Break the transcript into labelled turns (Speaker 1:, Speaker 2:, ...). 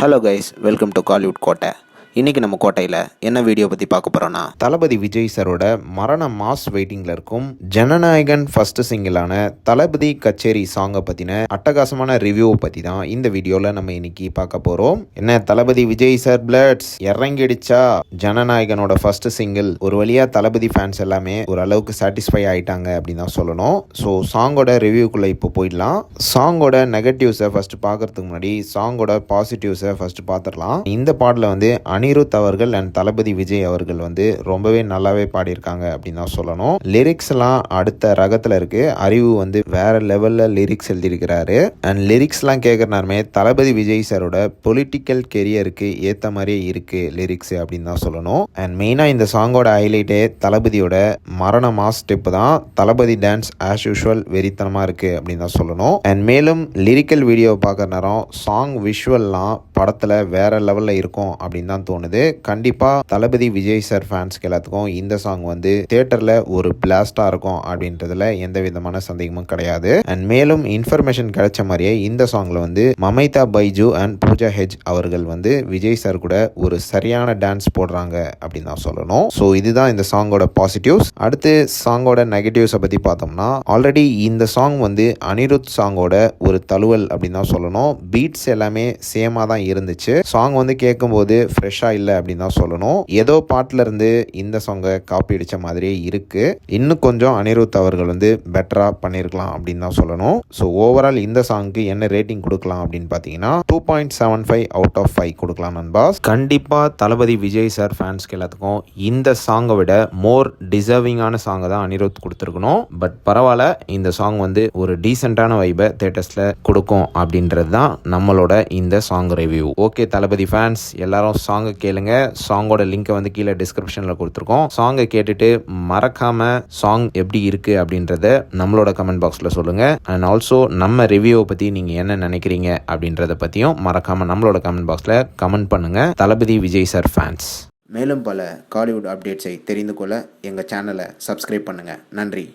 Speaker 1: Hello guys, welcome to Kollywood கோட்டை. இன்றைக்கி நம்ம கோட்டையில் என்ன வீடியோ பற்றி பார்க்க போகிறோன்னா, தளபதி விஜய் சாரோட மரண மாஸ் வெயிட்டிங்கில் இருக்கும் ஜனநாயகன் ஃபர்ஸ்ட் சிங்கிளான தளபதி கச்சேரி சாங்கை பற்றின அட்டகாசமான ரிவ்யூவை பற்றி தான் இந்த வீடியோவில் நம்ம இன்னைக்கு பார்க்க போகிறோம். என்ன தளபதி விஜய் சார் பிளட்ஸ் இறங்கிடுச்சா? ஜனநாயகனோட ஃபர்ஸ்ட் சிங்கிள் ஒரு வழியாக தளபதி ஃபேன்ஸ் எல்லாமே ஒரு அளவுக்கு சாட்டிஸ்ஃபை ஆகிட்டாங்க அப்படின்னு தான் சொல்லணும். ஸோ சாங்கோட ரிவ்யூக்குள்ளே இப்போ போயிடலாம். சாங்கோட நெகட்டிவ்ஸை ஃபர்ஸ்ட் பார்க்கறதுக்கு முன்னாடி சாங்கோட பாசிட்டிவ்ஸை ஃபர்ஸ்ட் பார்த்துடலாம். இந்த பாட்டில் வந்து அனிருத் அவர்கள் அண்ட் தளபதி விஜய் அவர்கள் வந்து ரொம்பவே நல்லாவே பாடியிருக்காங்க அப்படின்னு தான் சொல்லணும். லிரிக்ஸ் எல்லாம் அடுத்த ரகத்துல இருக்கு. அறிவு வந்து வேற லெவல்ல லிரிக்ஸ் எழுதியிருக்கிறாரு. அண்ட் லிரிக்ஸ் எல்லாம் கேட்கறனாருமே தளபதி விஜய் சாரோட பொலிட்டிக்கல் கெரியருக்கு ஏத்த மாதிரியே இருக்கு லிரிக்ஸ் அப்படின்னு தான் சொல்லணும். அண்ட் மெயினா இந்த சாங்கோட ஹைலைட்டே தளபதியோட மரண மாஸ் ஸ்டெப் தான். தளபதி டான்ஸ் ஆஸ் யூஷுவல் வெறித்தனமா இருக்கு அப்படின்னு தான் சொல்லணும். அண்ட் மேலும் லிரிக்கல் வீடியோ பார்க்கற நேரம் சாங் விஷுவல்லாம் படத்துல வேற லெவல்ல இருக்கும் அப்படின்னு தான் தோணுது. கண்டிப்பா தளபதி விஜய் சார் ஃபேன்ஸ்க்கு எல்லாத்துக்கும் இந்த சாங் வந்து தியேட்டர்ல ஒரு பிளாஸ்டா இருக்கும் அப்படின்றதுல எந்த விதமான சந்தேகமும் கிடையாது. அண்ட் மேலும் இன்ஃபர்மேஷன் கிடைச்ச மாதிரியே இந்த சாங்ல வந்து மமைதா பைஜு அண்ட் பூஜா ஹெஜ் அவர்கள் வந்து விஜய் சார் கூட ஒரு சரியான டான்ஸ் போடுறாங்க அப்படின்னு தான் சொல்லணும். ஸோ இதுதான் இந்த சாங்கோட பாசிட்டிவ்ஸ். அடுத்து சாங்கோட நெகட்டிவ்ஸை பத்தி பார்த்தோம்னா, ஆல்ரெடி இந்த சாங் வந்து அனிருத் சாங்கோட ஒரு தழுவல் அப்படின்னு தான் சொல்லணும். பீட்ஸ் எல்லாமே சேமா தான் இருந்துச்சு. சாங் வந்து கேட்கும்போது ஃப்ரெஷ்ஷா இல்லை அப்படின்னு தான் சொல்லணும். ஏதோ பாட்டுல இருந்து இந்த சாங்கை காப்பி அடிச்ச மாதிரியே இருக்கு. இன்னும் கொஞ்சம் அனிருத் அவர்கள் வந்து பெட்டரா பண்ணிருக்கலாம் அப்படின்னு தான் சொல்லணும். ஸோ ஓவரால் இந்த சாங்க்கு என்ன ரேட்டிங் கொடுக்கலாம் அப்படின்னு பார்த்தீங்கன்னா 2.75 அவுட் ஆஃப் 5 கொடுக்கலாம் நண்பாஸ். கண்டிப்பா தளபதி விஜய் சார் ஃபேன்ஸ்க்கு எல்லாத்துக்கும் இந்த சாங்கை விட மோர் டிசர்விங்கான சாங்கை தான் அனிருத் கொடுத்துருக்கணும். பட் பரவாயில்ல, இந்த சாங் வந்து ஒரு டீசென்டான வைபை தியேட்டர்ஸ்ல கொடுக்கும் அப்படின்றது தான் நம்மளோட இந்த சாங் ரிவ்யூ. ஓகே தளபதி ஃபேன்ஸ் எல்லாரும் சாங்கை கேளுங்க. சாங்கோட லிங்கை வந்து கீழே டிஸ்கிரிப்ஷனில் கொடுத்துருக்கோம். சாங்கை கேட்டுட்டு மறக்காம சாங் எப்படி இருக்கு அப்படின்றத நம்மளோட கமெண்ட் பாக்ஸில் சொல்லுங்க. அண்ட் ஆல்சோ நம்ம ரிவ்யூவை பற்றி நீங்கள் என்ன நினைக்கிறீங்க அப்படின்றத பற்றியும் மறக்காம நம்மளோட கமெண்ட் பாக்ஸில் கமெண்ட் பண்ணுங்க. தளபதி விஜய் சார் ஃபேன்ஸ். மேலும் பல காலிவுட் அப்டேட்ஸை தெரிந்து கொள்ள எங்கள் சேனலை சப்ஸ்கிரைப் பண்ணுங்கள். நன்றி.